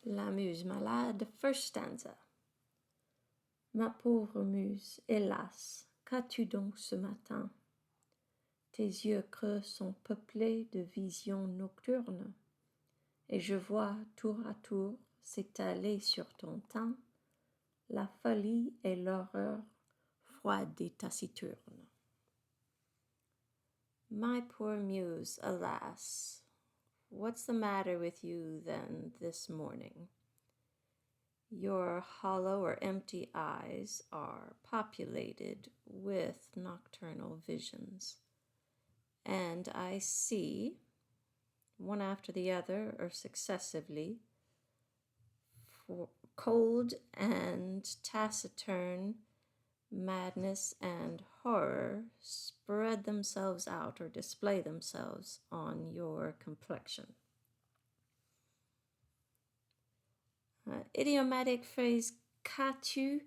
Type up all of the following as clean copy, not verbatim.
La Muse malade, first stanza. Ma pauvre Muse, hélas, qu'as-tu donc ce matin? Tes yeux creux sont peuplés de visions nocturnes, et je vois tour à tour s'étaler sur ton teint la folie et l'horreur froide et taciturne. My poor Muse, alas, what's the matter with you then this morning? Your hollow or empty eyes are populated with nocturnal visions, and I see, one after the other or successively, cold and taciturn madness and horror spread themselves out or display themselves on your complexion. Idiomatic phrase qu'as-tu,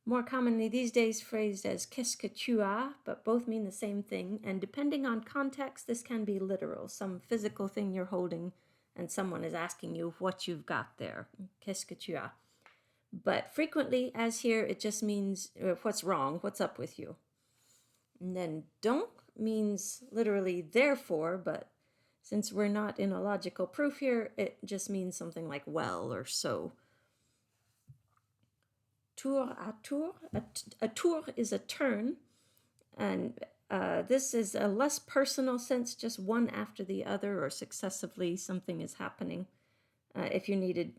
more commonly these days phrased as qu'est-ce que tu as, but both mean the same thing, and depending on context, this can be literal, some physical thing you're holding, and someone is asking you what you've got there. Qu'est-ce que tu as? But frequently, as here, it just means what's wrong, what's up with you. And then donc means literally therefore, but since we're not in a logical proof here, it just means something like well or so. Tour à tour. A tour is a turn, and this is a less personal sense, just one after the other or successively something is happening. If you needed,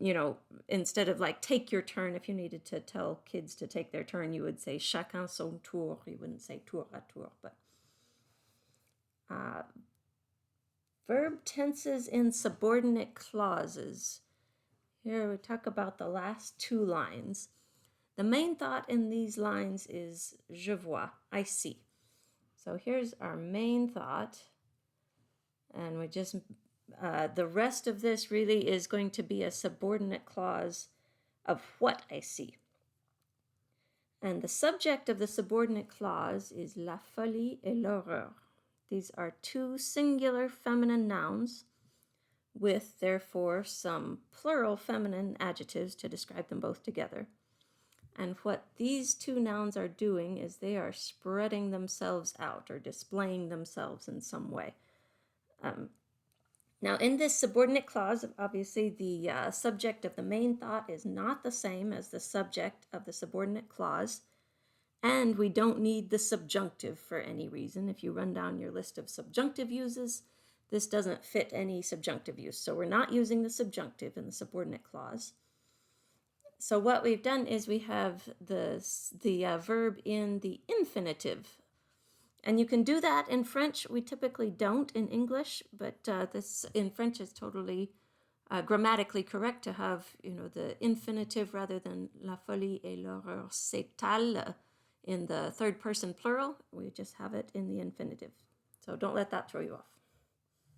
instead of like take your turn, if you needed to tell kids to take their turn, you would say chacun son tour. You wouldn't say tour à tour, but verb tenses in subordinate clauses. Here we talk about the last two lines. The main thought in these lines is je vois, I see. So here's our main thought. And we just, the rest of this really is going to be a subordinate clause of what I see. And the subject of the subordinate clause is la folie et l'horreur. These are two singular feminine nouns with, therefore, some plural feminine adjectives to describe them both together. And what these two nouns are doing is they are spreading themselves out or displaying themselves in some way. Now, in this subordinate clause, obviously the subject of the main thought is not the same as the subject of the subordinate clause, and we don't need the subjunctive for any reason. If you run down your list of subjunctive uses, this doesn't fit any subjunctive use, so we're not using the subjunctive in the subordinate clause. So what we've done is we have the verb in the infinitive. And you can do that in French. We typically don't in English, but this in French is totally grammatically correct to have, the infinitive rather than la folie et l'horreur s'étale in the third person plural. We just have it in the infinitive. So don't let that throw you off.